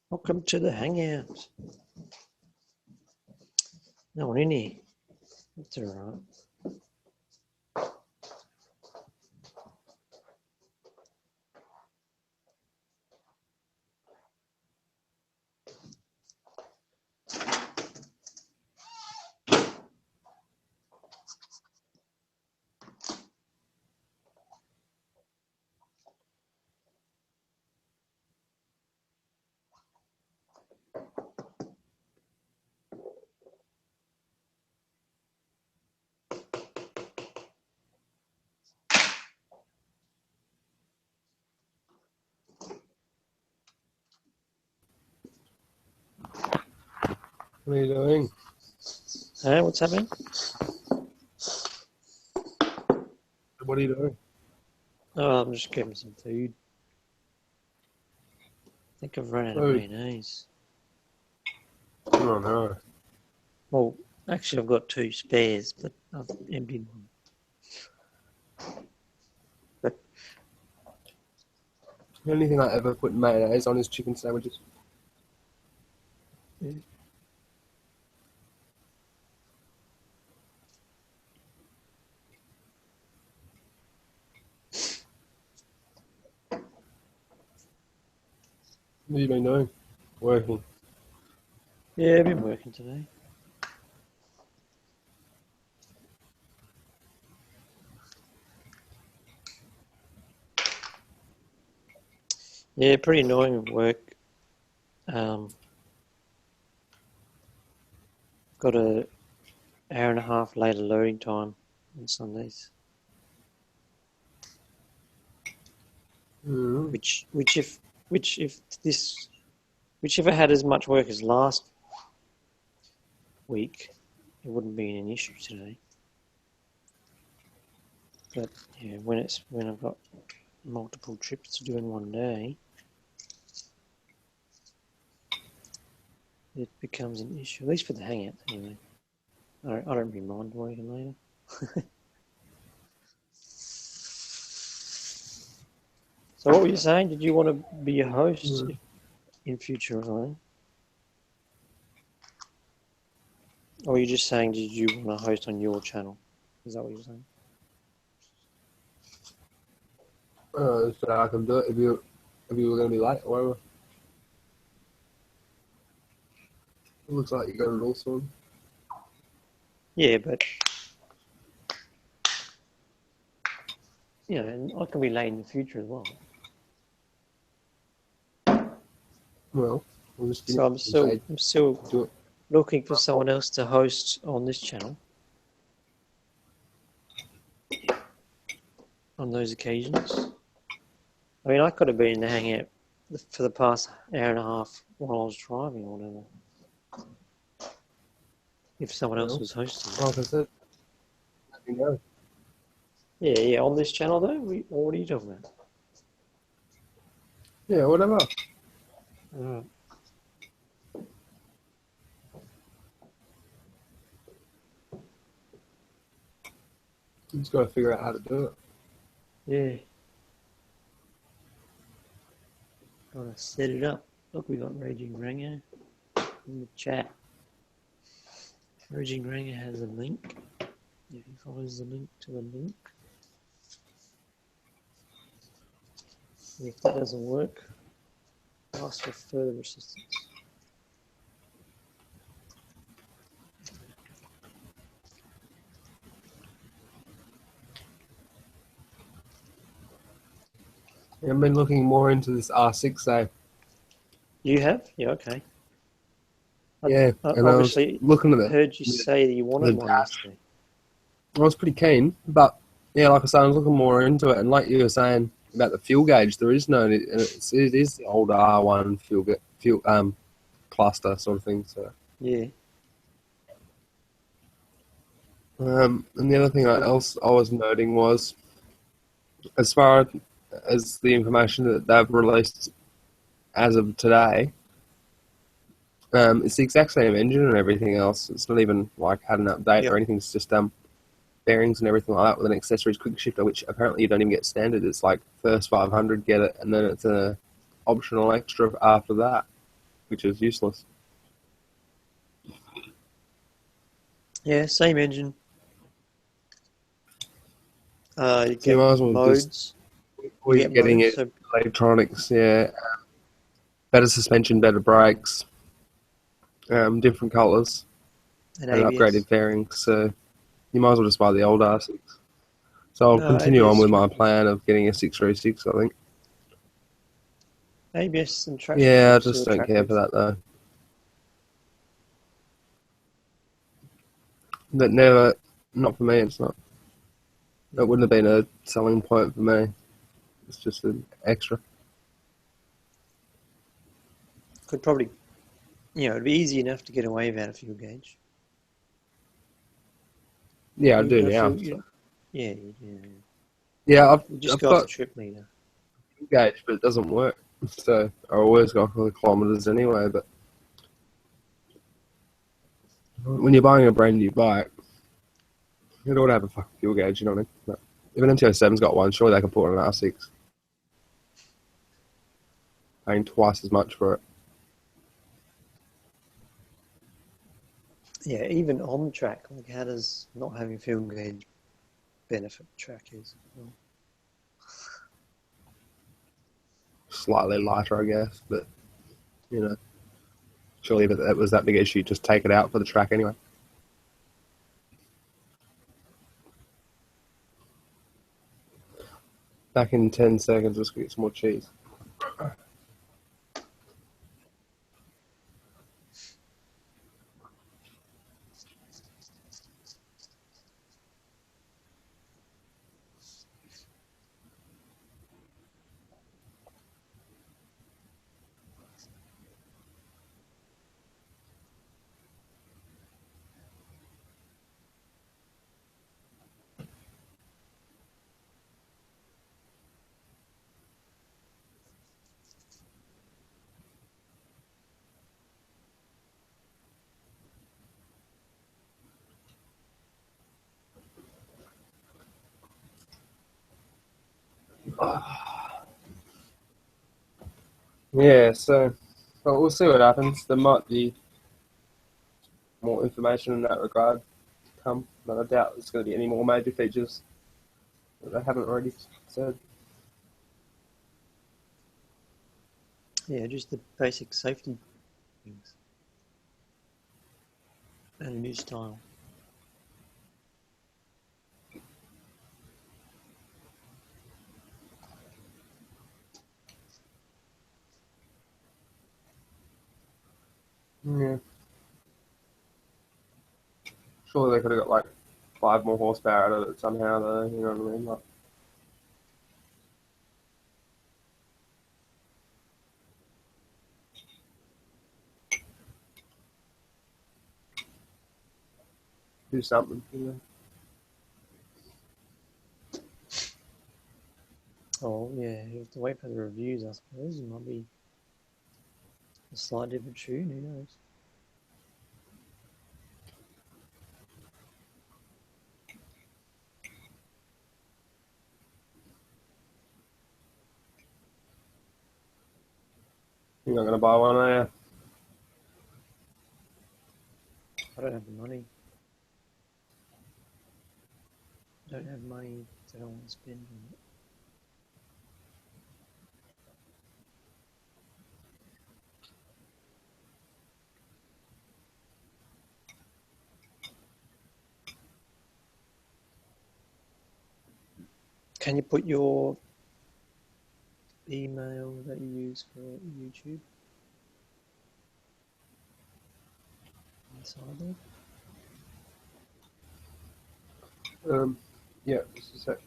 Welcome to the Hangout. No one in here. That's all right. What are you doing? Hey, what's happening? What are you doing? Oh, I'm just getting some food. I think I've run out of mayonnaise. Oh no. Well, actually, I've got 2 spares, but I've emptied one. But The only thing I ever put mayonnaise on is chicken sandwiches. yeah. What have you been doing? Working. Yeah, I've been working today. Yeah, pretty annoying at work. Got a hour and a half later loading time on Sundays. Mm. Which if I had as much work as last week, it wouldn't be an issue today. But yeah, when I've got multiple trips to do in one day, it becomes an issue. At least for the Hangout, anyway. I don't really mind working later. So what were you saying? Did you want to be a host in future, Ryan? Or were you just saying, did you want to host on your channel? Is that what you're saying? So I can do it if you were going to be late or whatever. It looks like you got it all sorted. Yeah, but and I can be late in the future as well. Well, we'll just So I'm still looking for someone else to host on this channel on those occasions. I mean, I could have been in the Hangout for the past hour and a half while I was driving or whatever. If someone else was hosting. Like I said, let me know. Yeah, on this channel though? What are you talking about? Yeah, whatever. You just got to figure out how to do it. Yeah. Gotta set it up. Look, we got Raging Ranger in the chat. Raging Ranger has a link. If he follows the link to the link. If that doesn't work, ask for further assistance. I've been looking more into this R6A. You have? Yeah, okay. Yeah, and obviously, I was looking at it. Heard you say that you wanted one yesterday. I was pretty keen, but yeah, like I said, I was looking more into it, and like you were saying about the fuel gauge, there is no, it is the old R1 fuel cluster sort of thing. So Yeah. and the other thing else I was noting was, as far as the information that they've released as of today, it's the exact same engine and everything else. It's not even like had an update or anything. It's just bearings and everything like that with an accessories quick shifter, which apparently you don't even get standard. It's like first 500 get it, and then it's an optional extra after that. which is useless. Yeah, same engine. You So you get might as well modes. we're get getting modes, it so electronics, yeah. Better suspension, better brakes, different colours, and and ABS. upgraded fairings. So you might as well just buy the old R6. So I'll continue on ABS with my track, plan of getting a 636, I think. ABS and traction Yeah, I control just still don't track care for with. that though. But never, not for me. It's not. Yeah. It wouldn't have been a selling point for me. It's just an extra. Could probably, it'd be easy enough to get away without a fuel gauge. Yeah, I You've do got a now. fuel, So. yeah. Yeah, You just I've go off the got trip meter. a gauge, but it doesn't work. So I always go for the kilometres anyway. But when you're buying a brand new bike, you ought to have a fucking fuel gauge. You know what I mean? But if an MT-07's got one, surely they can put on an R6. Paying twice as much for it. Yeah, even on track, like how does not having fuel gauge benefit track is? Well, Slightly lighter, I guess, but you know, surely if it was that big issue, just take it out for the track anyway. Back in 10 seconds, let's get some more cheese. Yeah, so but we'll see what happens. There might be more information in that regard come, but I doubt there's going to be any more major features that they haven't already said. yeah, just the basic safety things and a new style. Yeah. Surely they could have got like 5 more horsepower out of it somehow, though. You know what I mean? Like, do something. You know? Oh yeah, you have to wait for the reviews, I suppose. It might be a slight different tune. Who knows? You're not going to buy one, are you? I don't have the money. Don't have money that I want to spend on it. Can you put your email that you use for YouTube inside there? Yeah, just a sec.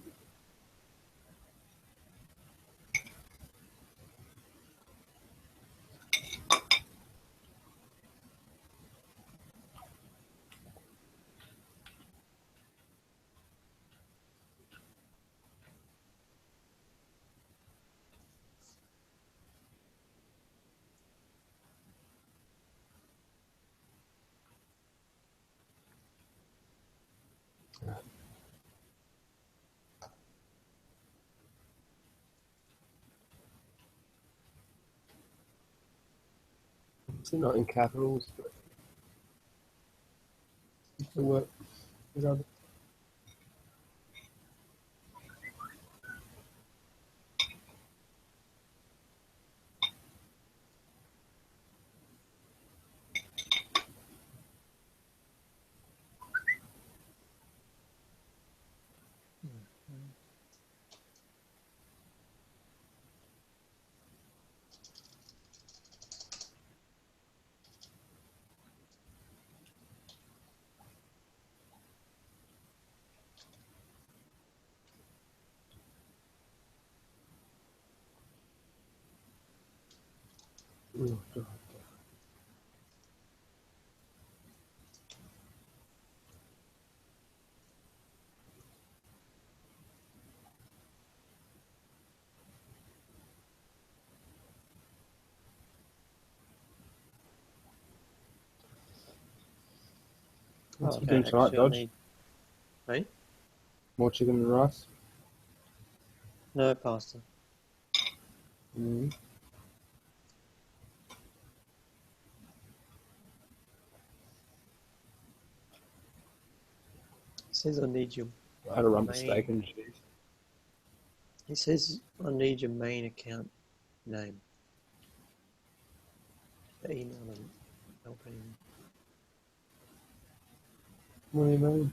It's not in capitals, but it can work. Whatever. Oh, God. What's Oh, for I dinner don't tonight, actually Dodge? need. Right? More chicken and rice? No pasta. Mm. It says I need your. I had a rump of Main. steak and cheese. It says I need your main account name. The email doesn't help anymore. What do you mean?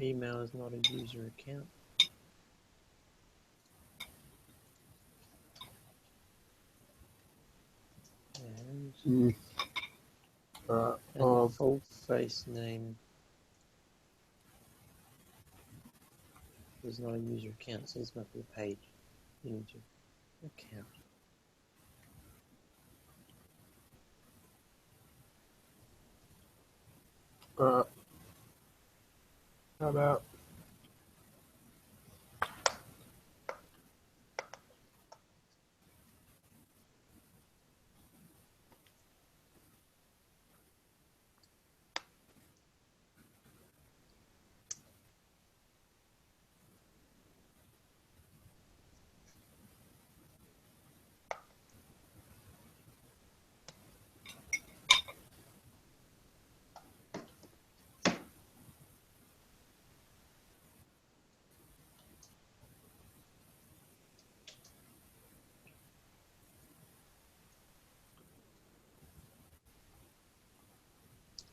Email is not a user account. And, Mm. Alright. and full face name is not a user account, so this must be a page. You need your account. Alright. How about?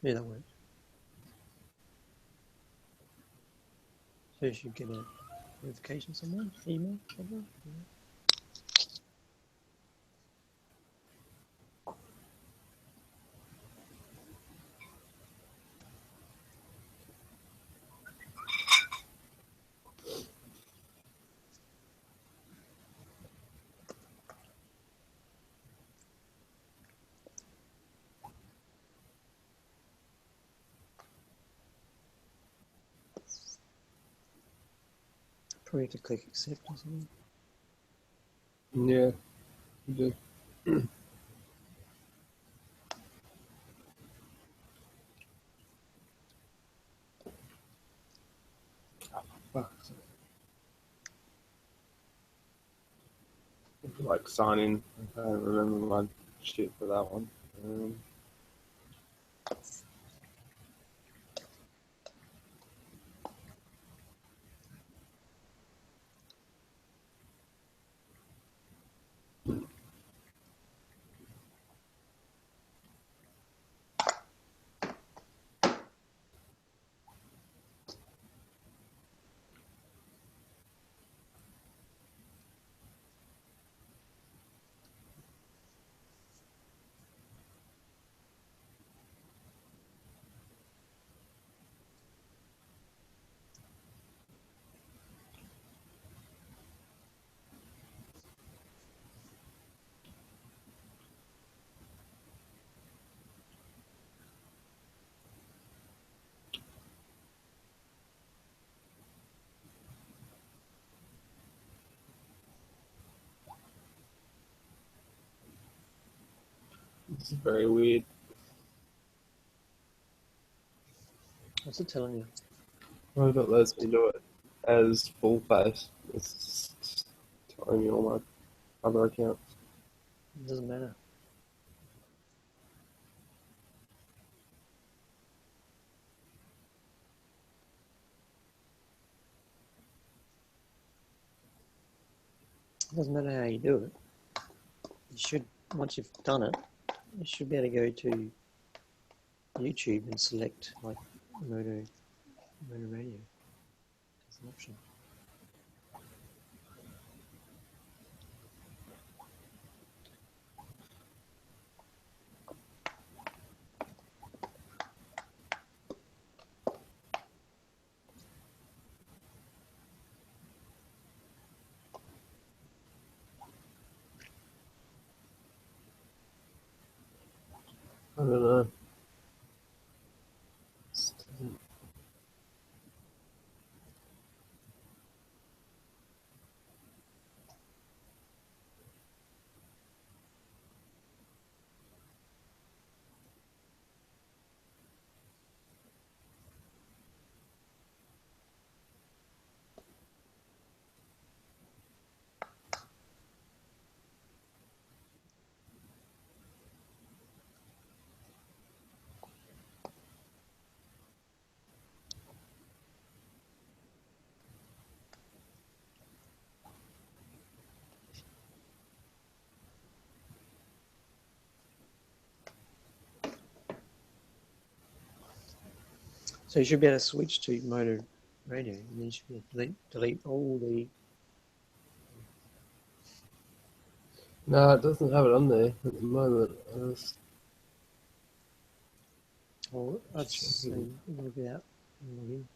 Yeah, that works. So you should get a notification somewhere, email somewhere. Yeah. Probably have to click accept or something. Yeah. You do. Fuck. Like sign in. I don't remember my shit for that one. This is very weird. What's it telling you? Why not lets me do it? as full face. It's just telling me all my other accounts. It doesn't matter. It doesn't matter how you do it. You should, once you've done it, you should be able to go to YouTube and select like Moto Radio as an option. I don't know. So you should be able to switch to Moto Radio, and then you should be able to delete all the. No, it doesn't have it on there at the moment. Or I'd say log out and log in.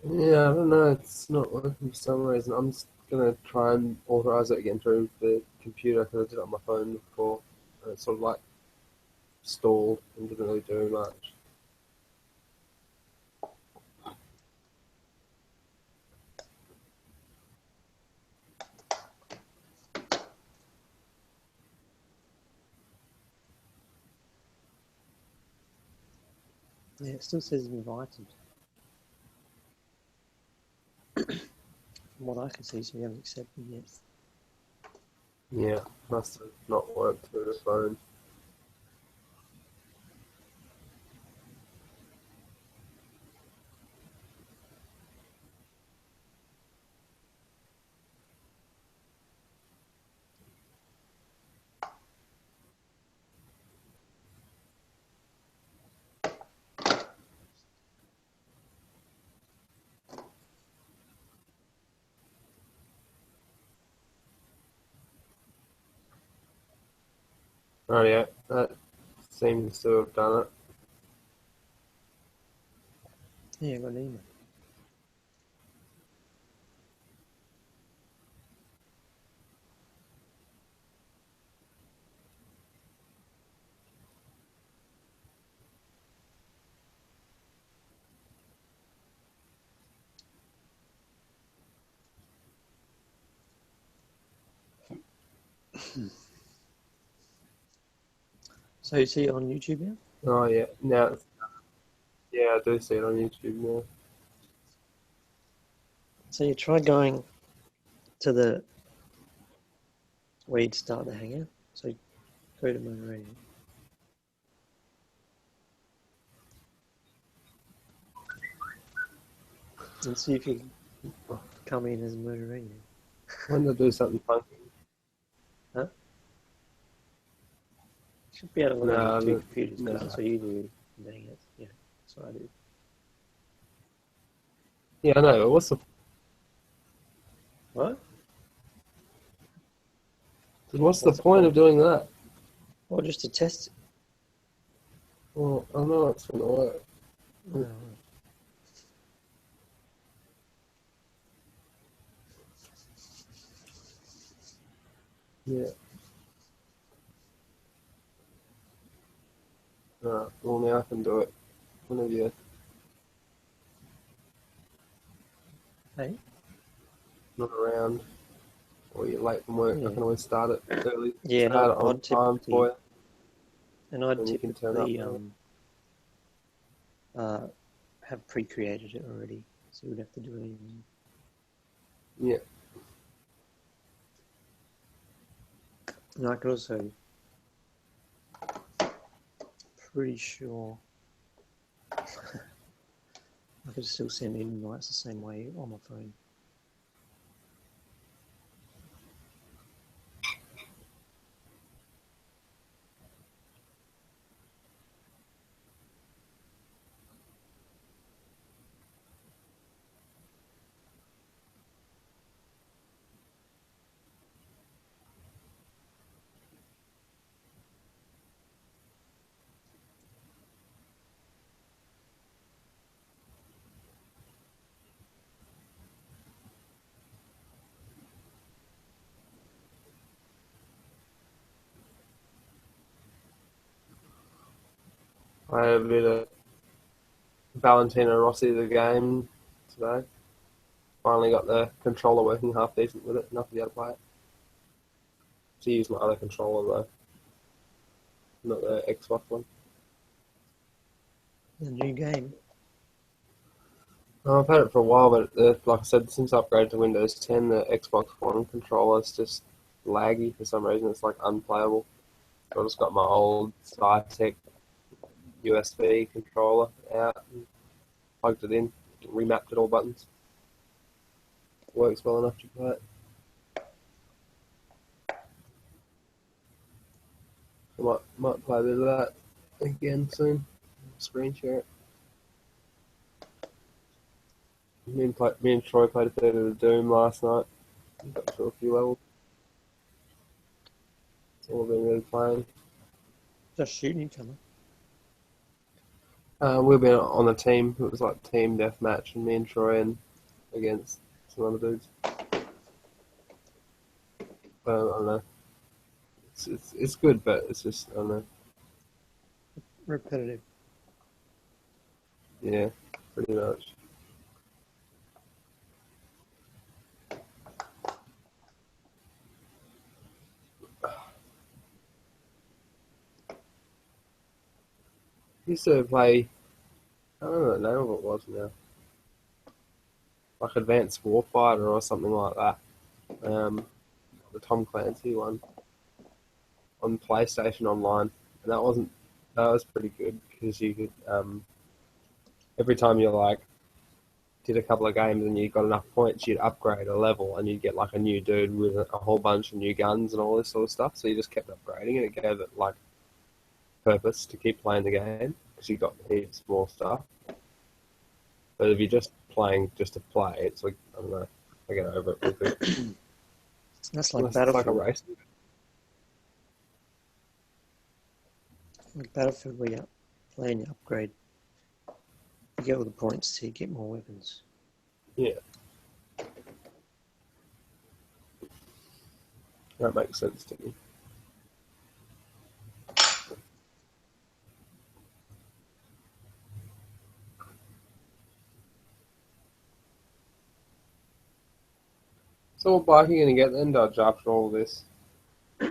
Yeah, I don't know. It's not working for some reason. I'm just gonna try and authorize it again through the computer because I did it on my phone before. And it's sort of like stalled and didn't really do much. Yeah, it still says invited. From what I can see, so you haven't accepted yet. Yeah, must have not worked through the phone. Oh yeah, that seems to have done it. Yeah, I got an email. So you see it on YouTube now? Oh yeah, now yeah, I do see it on YouTube now. So you try going to the where you'd start the hangout. So go to moderator. And see if you can come in as moderator. Why don't I do something funky? Huh? You should be able to look No, at your two computers. no. That's what you do. Dang it. Yeah, that's what I do. Yeah, I know. What's the What? What's What's the point of doing that? Well, just to test it. Well, I know it's going to work. No. Yeah. Alright, well now I can do it. Whenever you're Hey? not around or you're late from work, Yeah. I can always start it early. Yeah, and Start it on I'd time for you. And I'd And you can turn up typically have pre-created it already, so you would have to do anything. Yeah. And I could also, pretty sure, I could still send invites the same way on my phone. I had a bit of Valentino Rossi the game today. Finally got the controller working half decent with it, enough to be able to play it. To use my other controller though, not the Xbox one. The new game. I've had it for a while, but like I said, since I upgraded to Windows 10, the Xbox One controller is just laggy for some reason. It's like unplayable. So I just got my old SciTech USB controller out and plugged it in, remapped it all buttons. Works well enough to play it. I might play a bit of that again soon. Screen share it. Me and Troy played a bit of Doom last night. Got through a few levels. It's all been really playing. Just shooting each other. We've been on the team. It was like team deathmatch, and me and Troy and against some other dudes. I don't know. It's good, but it's just I don't know. Repetitive. Yeah, pretty much. Used to play. I don't know the name of it was now. Like Advanced Warfighter or something like that. The Tom Clancy one on PlayStation Online, and that was pretty good because you could every time you like did a couple of games and you got enough points, you'd upgrade a level and you'd get like a new dude with a whole bunch of new guns and all this sort of stuff. So you just kept upgrading and it gave it like purpose to keep playing the game because you got heaps more stuff. But if you're just playing just to play, it's like I don't know, I get over it real quick. That's like Unless it's Battlefield. like a race. Like Battlefield, where you play and you upgrade. You get all the points to get more weapons. Yeah. That makes sense to me. So what bike are you going to get then, Dodge, after all this? I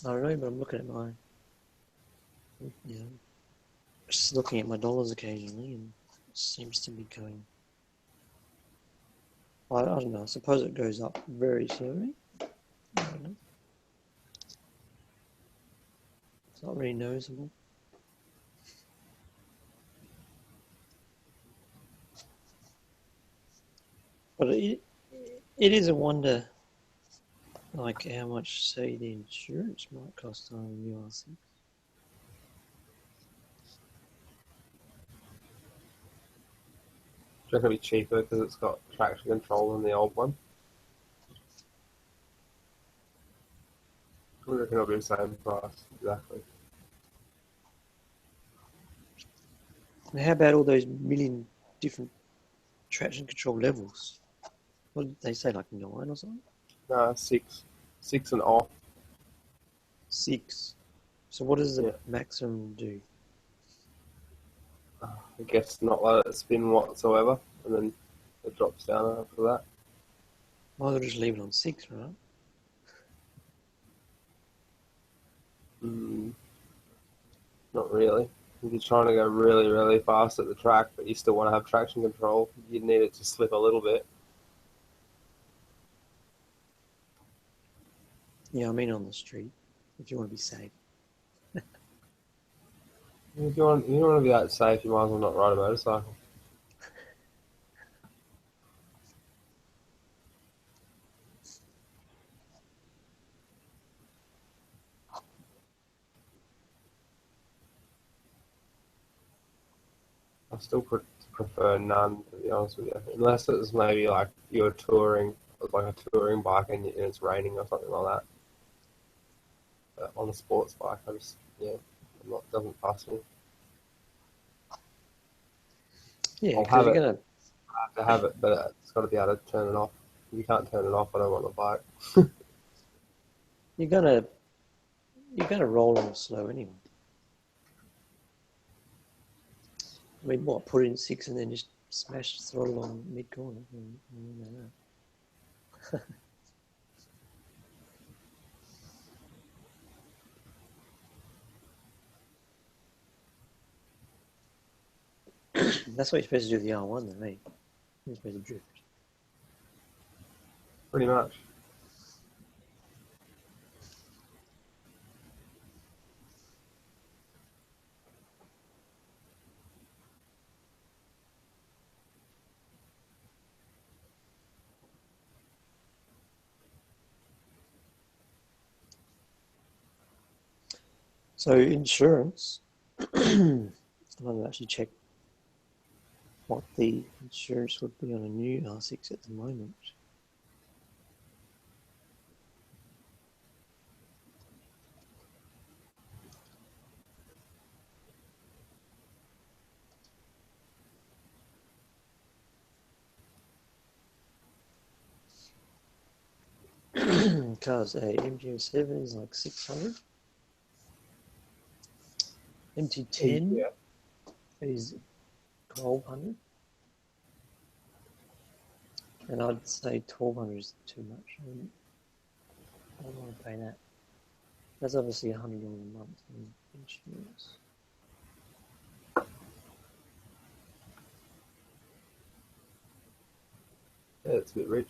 don't know, but I'm looking at my, just looking at my dollars occasionally, and it seems to be going I don't know. I suppose it goes up very slowly. I don't know. It's not really noticeable. But it is a wonder, like how much, say, the insurance might cost on a new R6. Do you reckon it'll be cheaper because it's got traction control than the old one? I reckon it'll be the same price, exactly. And how about all those million different traction control levels? What did they say, like 9 or something? No, 6. 6 and off. 6. So what does the maximum do? I guess not let it spin whatsoever, and then it drops down after that. Might as well just leave it on 6, right? Not really. If you're trying to go really, really fast at the track, but you still want to have traction control, you'd need it to slip a little bit. Yeah, I mean on the street, if you want to be safe. If you want to be that safe, you might as well not ride a motorcycle. I still prefer none, to be honest with you. Unless it's maybe like you're touring, like a touring bike and it's raining or something like that. But on a sports bike, doesn't pass me. Yeah, I'll because have you're it. gonna I have to have it, but it's got to be able to turn it off. If you can't turn it off, I don't want the bike. you're gonna roll on slow anyway. I mean, what? Put it in 6 and then just smash the throttle on mid corner. That's what you're supposed to do with the R1, then, mate. You're supposed to drift. Pretty much. So insurance, I'm going to actually check what the insurance would be on a new R6 at the moment. Because a MG07 is like 600. MT10 is 1200. And I'd say 1200 is too much. I don't want to pay that. That's obviously $100 a month in insurance. Yeah, it's a bit rich.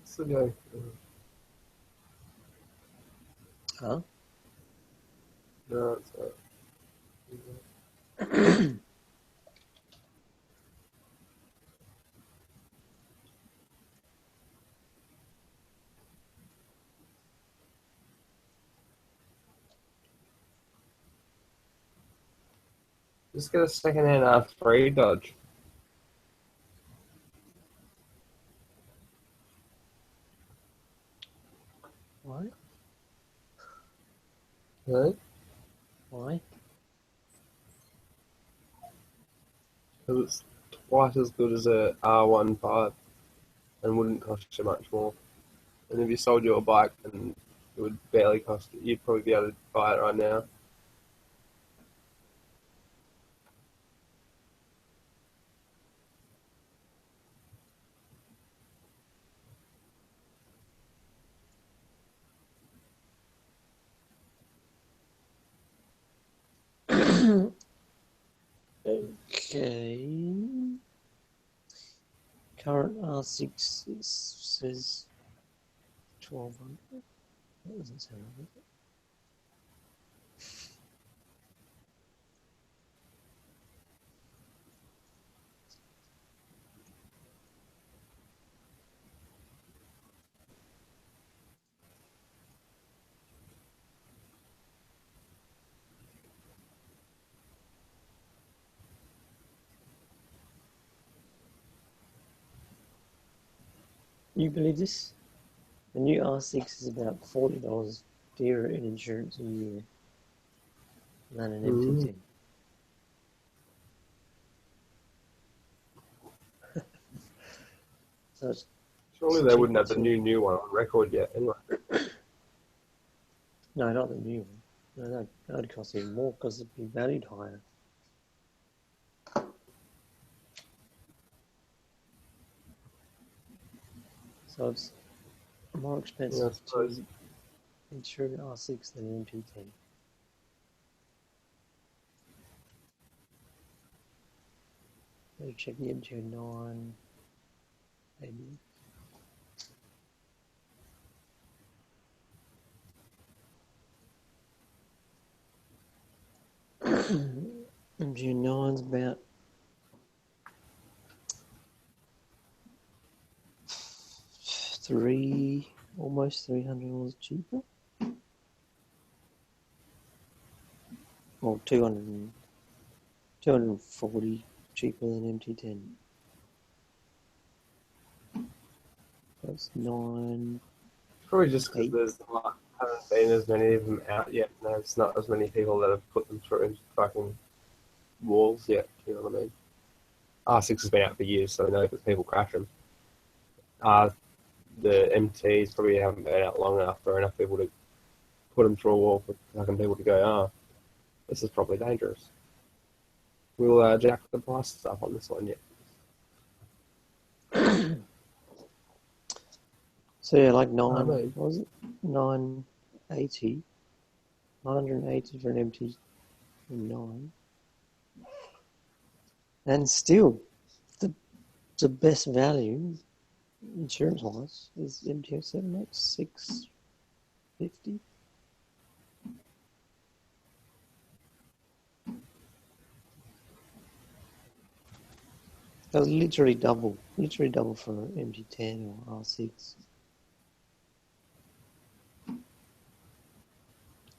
So go. Huh? No, it's not. Just get a second-hand R3 Dodge. Why? Right? Why? Because it's twice as good as a R15 and wouldn't cost you much more. And if you sold your bike, and it would barely cost you, you'd probably be able to buy it right now. Okay. Current R6 says 1200. That doesn't sound right. You believe this? The new R6 is about $40 dearer in insurance a year than an MT10. So it's Surely they cheap wouldn't have the to- new one on record yet, anyway. No, not the new one. No, that would cost even more because it'd be valued higher. So it's more expensive Yeah, I suppose. to insure an R6 than an MT10. Better check the MT09, maybe. MT09's about almost $300 cheaper. Or 240 cheaper than MT10. That's 9. Probably just because 8. haven't been as many of them out yet, and there's not as many people that have put them through fucking walls yet. You know what I mean? R6 has been out for years, so I know that people crash them. The MTs probably haven't been out long enough for enough people to put them through a wall for fucking people to go, this is probably dangerous. We'll jack the prices up on this one yet. So yeah, like 9, what was it? 980. 980 for an MT9. And still, the best value, insurance-wise, is MT07 at $650. That was literally double for MT10 or R6.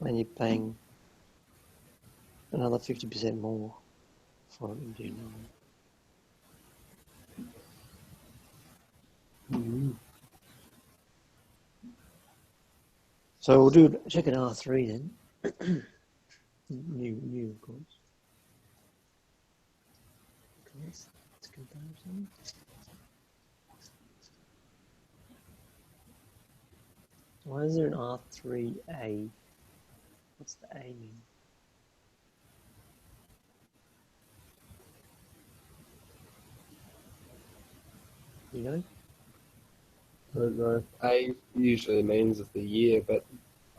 And you're paying another 50% more for an MT9. Mm-hmm. So we'll check an R3 then. new of course. Let's comparison. Why is there an R3A? What's the A mean? You know? I don't know. A usually means of the year, but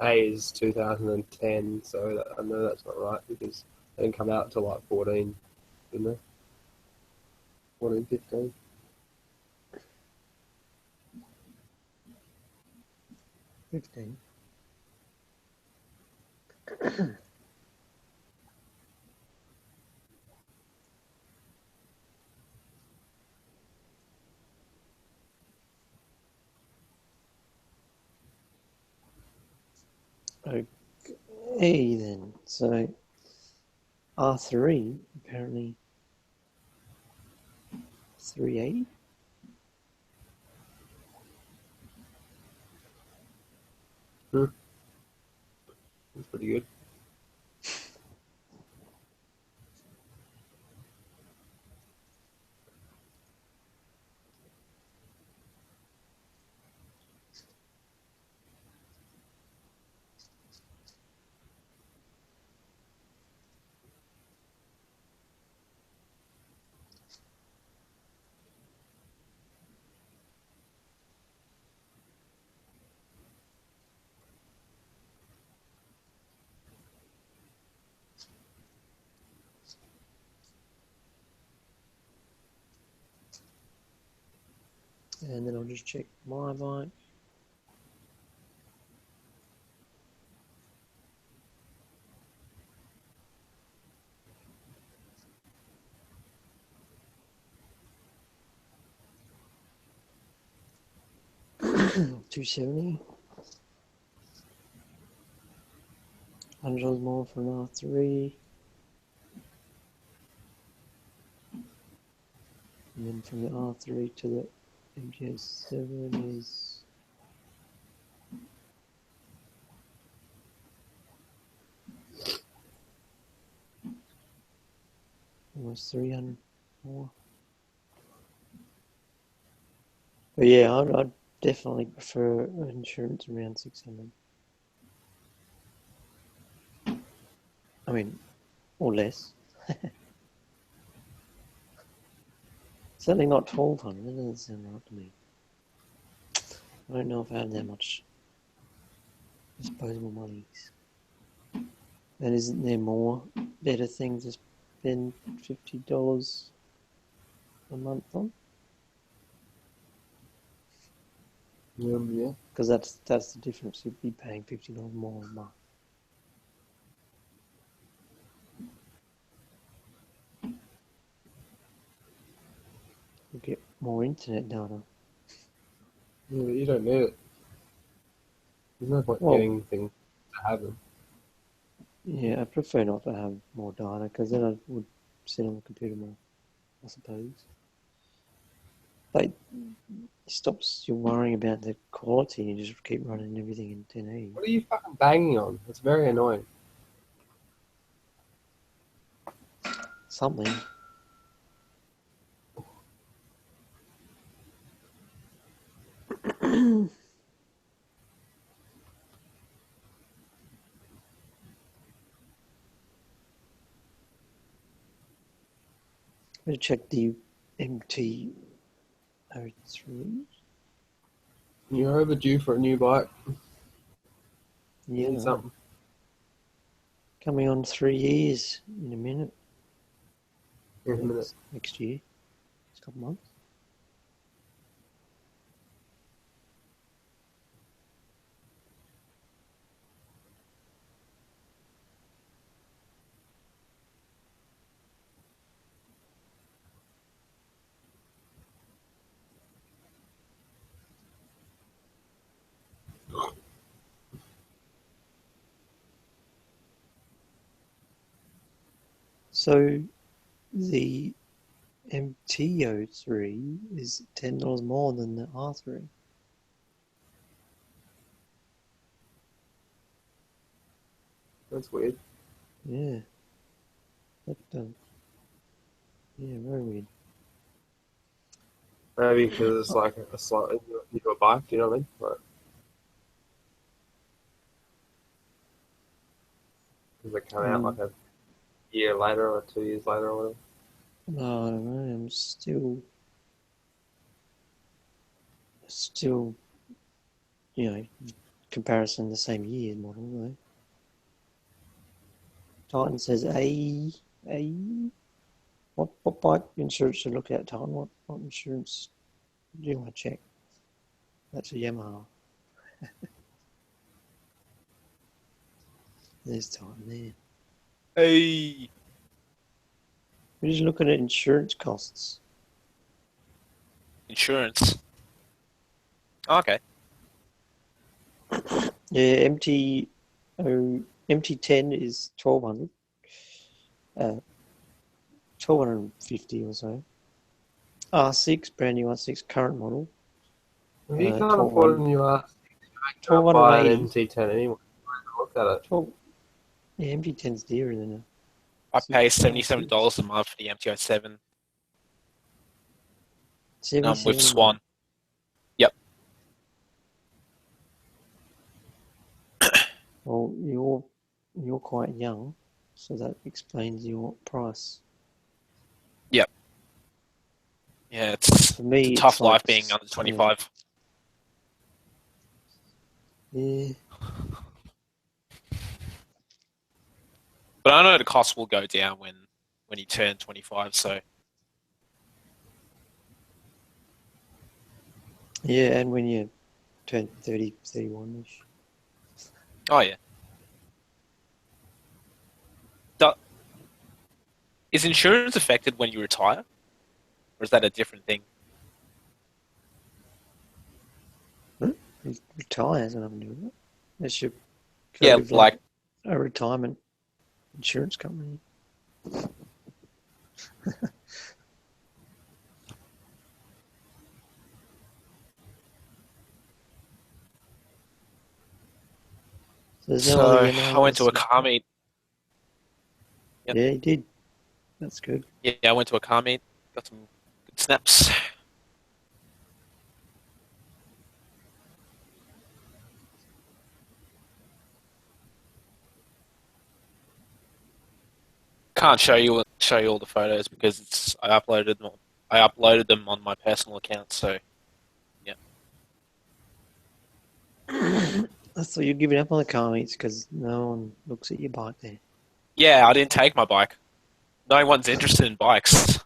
A is 2010, so I know that's not right because they didn't come out until like 14, didn't they? 14, 15. Okay then. So R3 apparently 380. That's pretty good. And then I'll just check my bike. $270. $100 more for an R3. And then from the R3 to the MGA7 is almost 300 more. But yeah, I'd definitely prefer insurance around 600. I mean, or less. Certainly not 1200. That doesn't sound right to me. I don't know if I have that much disposable monies. And isn't there more better things to spend $50 a month on? Yeah. Because that's the difference. You'd be paying $50 more a month. You get more internet data. Yeah, but you don't need it. There's no point getting things to have them. Yeah, I prefer not to have more data because then I would sit on the computer more, I suppose. But it stops you worrying about the quality. You just keep running everything in 1080. What are you fucking banging on? It's very annoying. Something. I'm going to check the MT03. You're overdue for a new bike. Yeah, Need something. coming on 3 years in a minute. In a minute. Next year. It's a couple months. So the MT03 is $10 more than the R3. That's weird. Yeah. Yeah, very weird. Maybe because it's like a slightly newer bike, you know what I mean? Like, because they come out like a year later or 2 years later or whatever. No, I don't know. I'm still, comparison the same year model though. Titan says A. What bike insurance should look at, Titan? What insurance do you want to check? That's a Yamaha. There's Titan there. Hey. We're just looking at insurance costs. Insurance. Oh, okay. Yeah, MT10 is $1,200. $1,250 or so. R6, brand new R6, current model. If you can't 12 afford a new R6, buy an 1280. MT10 anyway. Look at it. 12, yeah, MG10's dearer than a. I pay $77 a month for the MT-07. With Swan. Yep. Well, you're quite young, so that explains your price. Yep. Yeah, it's For me, a tough like, life being under 25. Yeah. But I know the cost will go down when you turn 25, so... Yeah, and when you turn 30, 31-ish. Oh, yeah. Is insurance affected when you retire? Or is that a different thing? He retires and I'm doing it. They should go Yeah, with like a retirement insurance company. So I went to a car meet. Yep. Yeah, he did. That's good. Yeah, I went to a car meet. Got some good snaps. Can't show you all the photos because I uploaded them on my personal account. So yeah. I thought you'd given up on the car meets because no one looks at your bike there. Yeah, I didn't take my bike. No one's interested in bikes.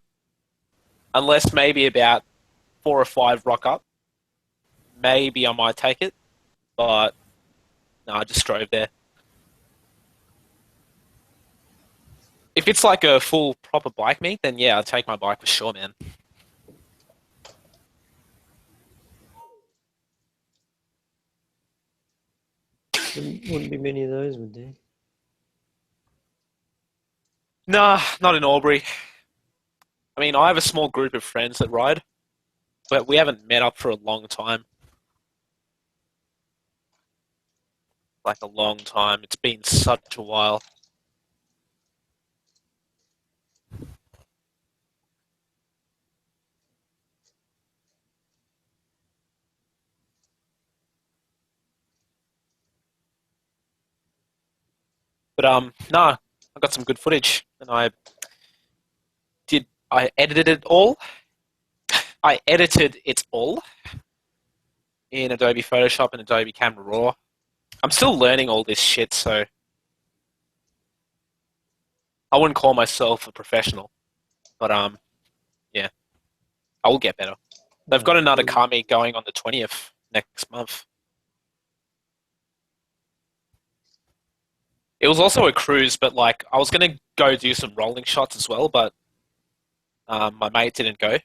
Unless maybe about 4 or 5 rock up. Maybe I might take it. But no, I just drove there. If it's like a full proper bike meet, then yeah, I'd take my bike for sure, man. Wouldn't be many of those, would there? Nah, not in Albury. I mean, I have a small group of friends that ride, but we haven't met up for a long time. Like a long time. It's been such a while. But no, I got some good footage, and I edited it all. I edited it all in Adobe Photoshop and Adobe Camera Raw. I'm still learning all this shit, so I wouldn't call myself a professional. But yeah, I will get better. They've got another car meet going on the 20th next month. It was also a cruise, but like I was gonna go do some rolling shots as well, but my mate didn't go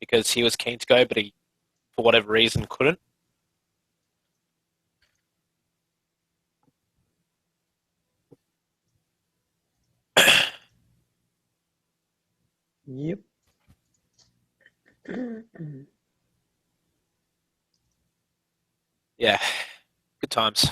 because he was keen to go, but he, for whatever reason, couldn't. Yep. Yeah, good times.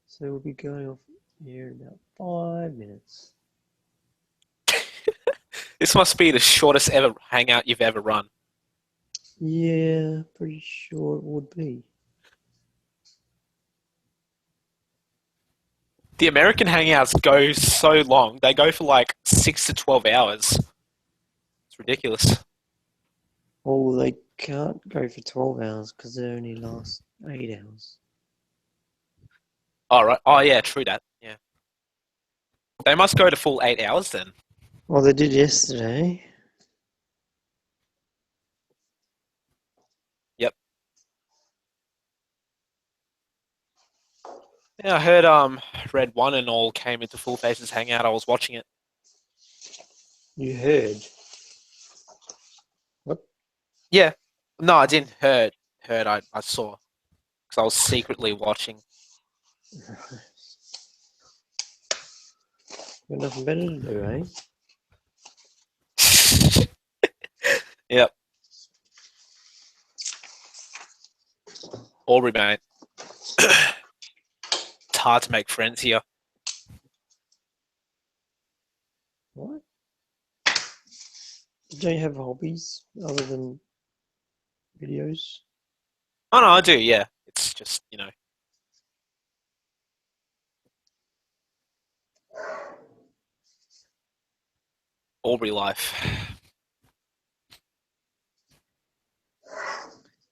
So we'll be going off here in about 5 minutes. This must be the shortest ever hangout you've ever run. Yeah, pretty sure it would be. The American hangouts go so long. They go for like 6 to 12 hours. It's ridiculous. Well, they can't go for 12 hours because they only last 8 hours. Oh, right. Oh, yeah, true that. Yeah. They must go to full 8 hours then. Well, they did yesterday. Yep. Yeah, I heard Red One and all came into Full Faces Hangout. I was watching it. You heard? What? Yeah. No, I didn't heard. I saw. Because I was secretly watching. Got nothing better to do, eh? Yep. Aubrey, mate. It's hard to make friends here. What? Don't you have hobbies other than videos? Oh, no, I do, yeah. It's just, you know. Aubrey life.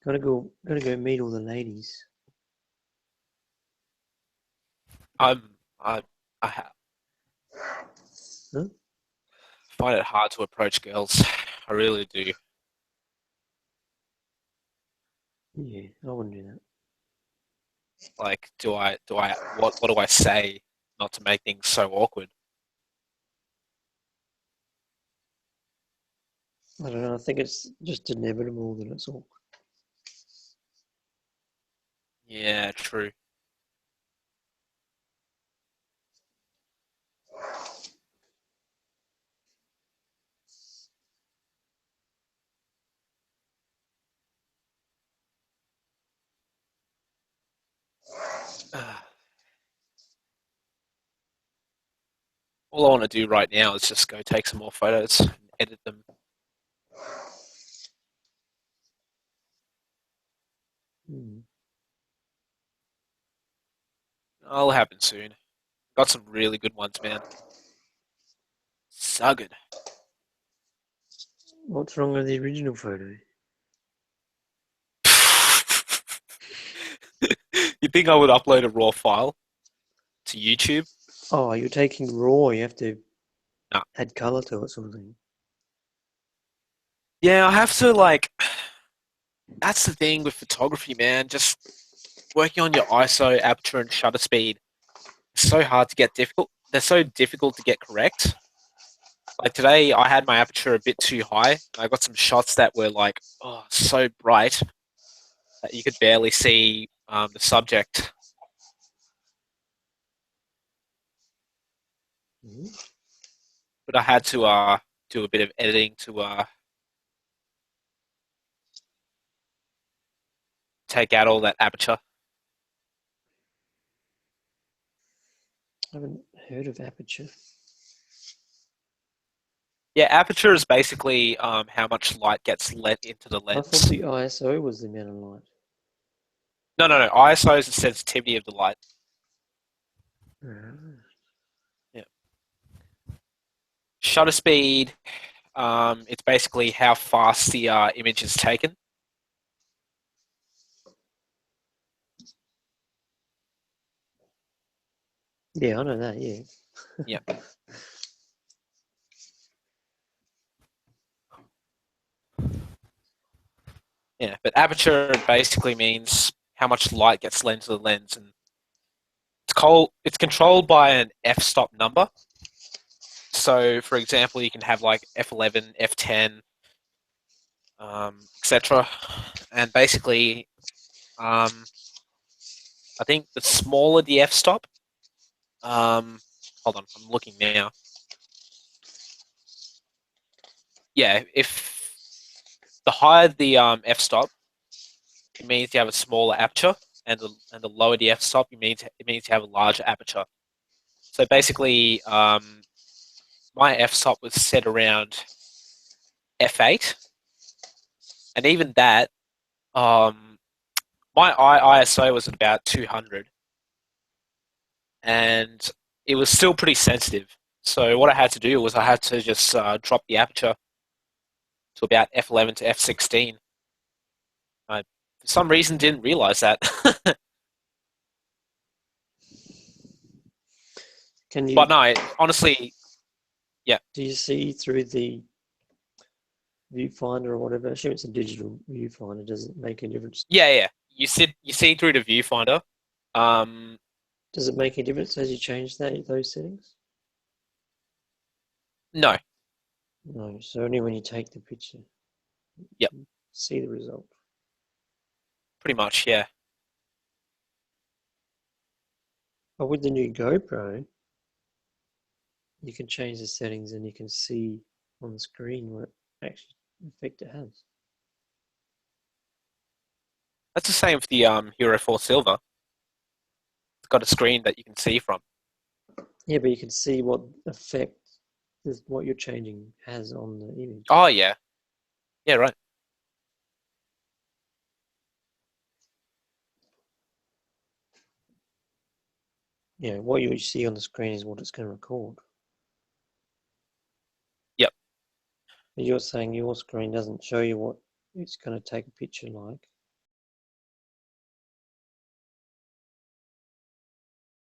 Gotta go meet all the ladies. I Huh? find it hard to approach girls. I really do. Yeah, I wouldn't do that. Like, what do I say not to make things so awkward? I don't know. I think it's just inevitable that it's all. Yeah, true. All I want to do right now is just go take some more photos and edit them. Hmm. It'll happen soon. Got some really good ones, man. So good. What's wrong with the original photo? You think I would upload a raw file to YouTube? Oh, you're taking raw. You have to No. add color to it, sort of thing. Yeah, I have to, like, that's the thing with photography, man. Just working on your ISO, aperture, and shutter speed is so hard to get difficult. They're so difficult to get correct. Like today, I had my aperture a bit too high. I got some shots that were like, oh, so bright that you could barely see the subject. Mm-hmm. But I had to do a bit of editing to take out all that aperture. I haven't heard of aperture. Yeah, aperture is basically how much light gets let into the I thought lens. the ISO was the amount of light. No. ISO is the sensitivity of the light. Yeah. Shutter speed, it's basically how fast the image is taken. Yeah, I know that. Yeah. Yeah. Yeah, but aperture basically means how much light gets let into the lens, and it's controlled by an f-stop number. So, for example, you can have like f11, f10, etc. And basically, I think the smaller the f-stop, hold on, I'm looking now. Yeah, if the higher the f-stop, it means you have a smaller aperture, and the lower the f-stop, it means you have a larger aperture. So basically, my f-stop was set around f8, and even that, my ISO was at about 200, and it was still pretty sensitive. So what I had to do was I had to just drop the aperture to about f11 to f16. I, for some reason, didn't realize that. Can you? But no, honestly, yeah. Do you see through the viewfinder or whatever? I assume it's a digital viewfinder. Does it make a difference? Yeah. You see through the viewfinder. Does it make a difference as you change those settings? No. No. So only when you take the picture. Yep. See the result. Pretty much, yeah. But with the new GoPro, you can change the settings and you can see on the screen what actually effect it has. That's the same with the Hero 4 Silver. It's got a screen that you can see from. Yeah, but you can see what effect what you're changing has on the image. Oh, yeah. Yeah, right. Yeah, what you see on the screen is what it's going to record. Yep. But you're saying your screen doesn't show you what it's going to take a picture like.